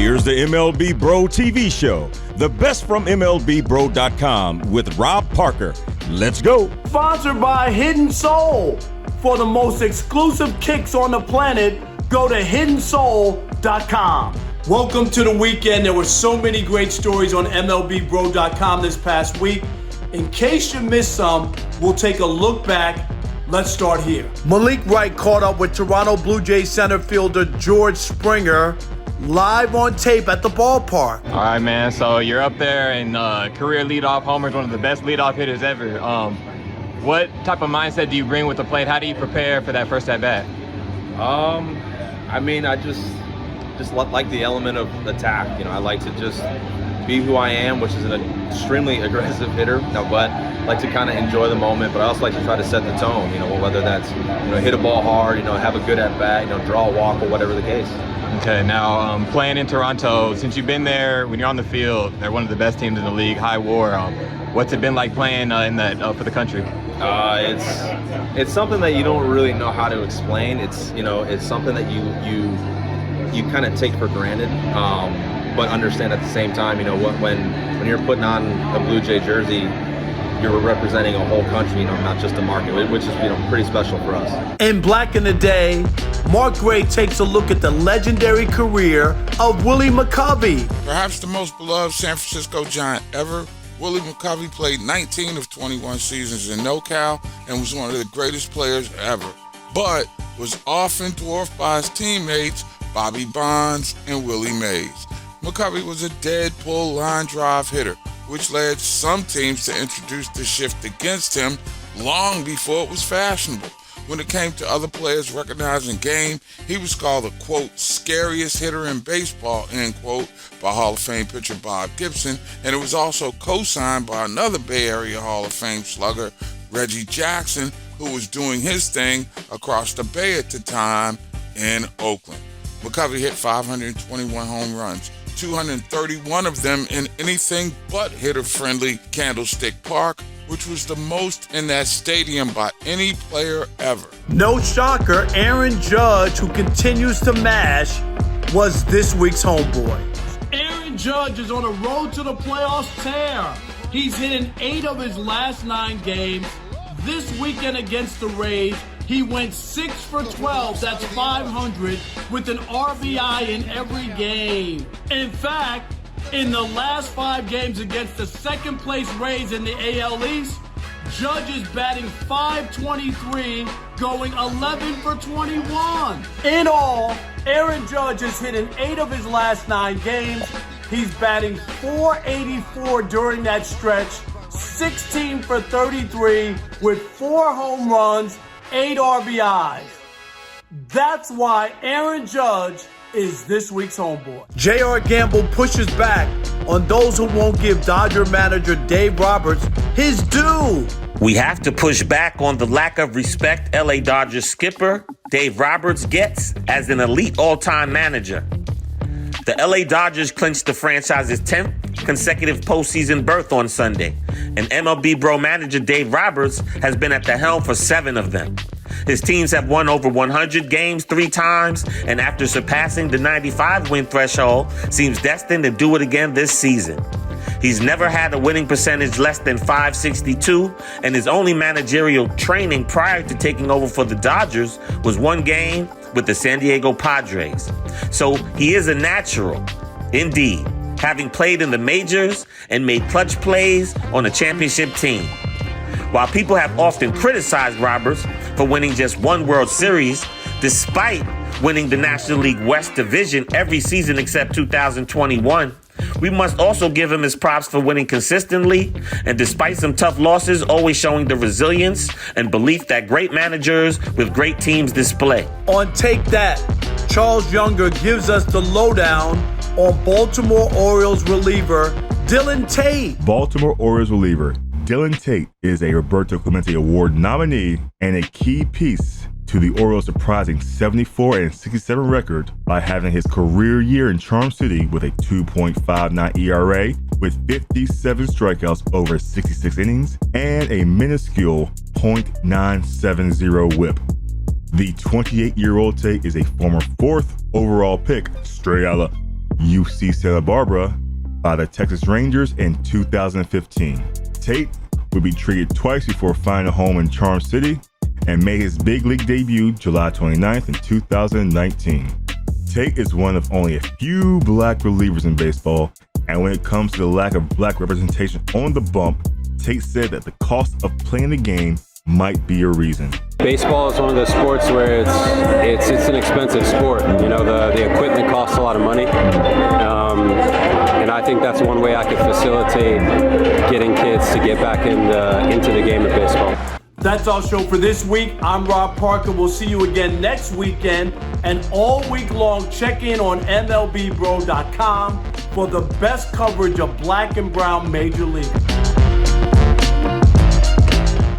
Here's the MLB Bro TV show, the best from MLBBro.com with Rob Parker. Let's go. Sponsored by Hidden Soul. For the most exclusive kicks on the planet, go to hiddensoul.com. Welcome to the weekend. There were so many great stories on MLBBro.com this past week. In case you missed some, we'll take a look back. Let's start here. Malik Wright caught up with Toronto Blue Jays center fielder George Springer live on tape at the ballpark. All right, man. So you're up there and career leadoff homers, one of the best leadoff hitters ever. What type of mindset do you bring with the plate? How do you prepare for that first at bat? I just like the element of attack. You know, I like to just be who I am, which is an extremely aggressive hitter. But I like to kind of enjoy the moment. But I also like to try to set the tone. You know, whether that's hit a ball hard, have a good at bat, draw a walk, or whatever the case. Okay, now playing in Toronto, since you've been there, when you're on the field, they're one of the best teams in the league, high WAR. What's it been like playing in that for the country? It's something that you don't really know how to explain. It's something that you kind of take for granted, but understand at the same time. When you're putting on a Blue Jay jersey, you're representing a whole country, not just a market, which is pretty special for us. In Black in the Day, Mark Gray takes a look at the legendary career of Willie McCovey. Perhaps the most beloved San Francisco Giant ever, Willie McCovey played 19 of 21 seasons in NorCal and was one of the greatest players ever, but was often dwarfed by his teammates Bobby Bonds and Willie Mays. McCovey was a dead pull line drive hitter, which led some teams to introduce the shift against him long before it was fashionable. When it came to other players recognizing game, he was called the, quote, scariest hitter in baseball, end quote, by Hall of Fame pitcher Bob Gibson, and it was also co-signed by another Bay Area Hall of Fame slugger, Reggie Jackson, who was doing his thing across the bay at the time in Oakland. McCovey hit 521 home runs, 231 of them in anything but hitter-friendly Candlestick Park, which was the most in that stadium by any player ever. No shocker, Aaron Judge, who continues to mash, was this week's homeboy. Aaron Judge is on a road to the playoffs tear. He's hit in 8 of his last 9 games. This weekend against the Rays, he went 6 for 12, that's 500, with an RBI in every game. In fact, in the last 5 games against the second-place Rays in the AL East, Judge is batting .523, going 11 for 21. In all, Aaron Judge has hit in 8 of his last 9 games. He's batting .484 during that stretch, 16 for 33, with 4 home runs, 8 RBIs. That's why Aaron Judge is this week's homeboy. J.R. Gamble pushes back on those who won't give Dodger manager Dave Roberts his due. We have to push back on the lack of respect LA Dodgers skipper Dave Roberts gets as an elite all-time manager. The LA Dodgers clinched the franchise's 10th consecutive postseason berth on Sunday, and MLB Bro manager Dave Roberts has been at the helm for 7 of them. His teams have won over 100 games 3 times, and after surpassing the 95-win threshold, seems destined to do it again this season. He's never had a winning percentage less than .562, and his only managerial training prior to taking over for the Dodgers was 1 game with the San Diego Padres. So he is a natural, indeed, having played in the majors and made clutch plays on a championship team. While people have often criticized Roberts for winning just 1 World Series, despite winning the National League West Division every season except 2021, we must also give him his props for winning consistently and despite some tough losses, always showing the resilience and belief that great managers with great teams display. On Take That, Charles Younger gives us the lowdown on Baltimore Orioles reliever Dylan Tate. Baltimore Orioles reliever Dylan Tate is a Roberto Clemente Award nominee and a key piece to the Orioles' surprising 74-67 record by having his career year in Charm City with a 2.59 ERA with 57 strikeouts over 66 innings and a minuscule .970 whip. The 28-year-old Tate is a former 4th overall pick straight out of UC Santa Barbara by the Texas Rangers in 2015. Tate would be traded twice before finding a home in Charm City and made his big league debut July 29th in 2019. Tate is one of only a few black relievers in baseball, and when it comes to the lack of black representation on the bump, Tate said that the cost of playing the game might be a reason. Baseball is one of those sports where it's an expensive sport. You know, the equipment costs a lot of money, and I think that's one way I could facilitate getting kids to get back into the game of baseball. That's our show for this week. I'm Rob Parker. We'll see you again next weekend. And all week long, check in on MLBBro.com for the best coverage of black and brown major league.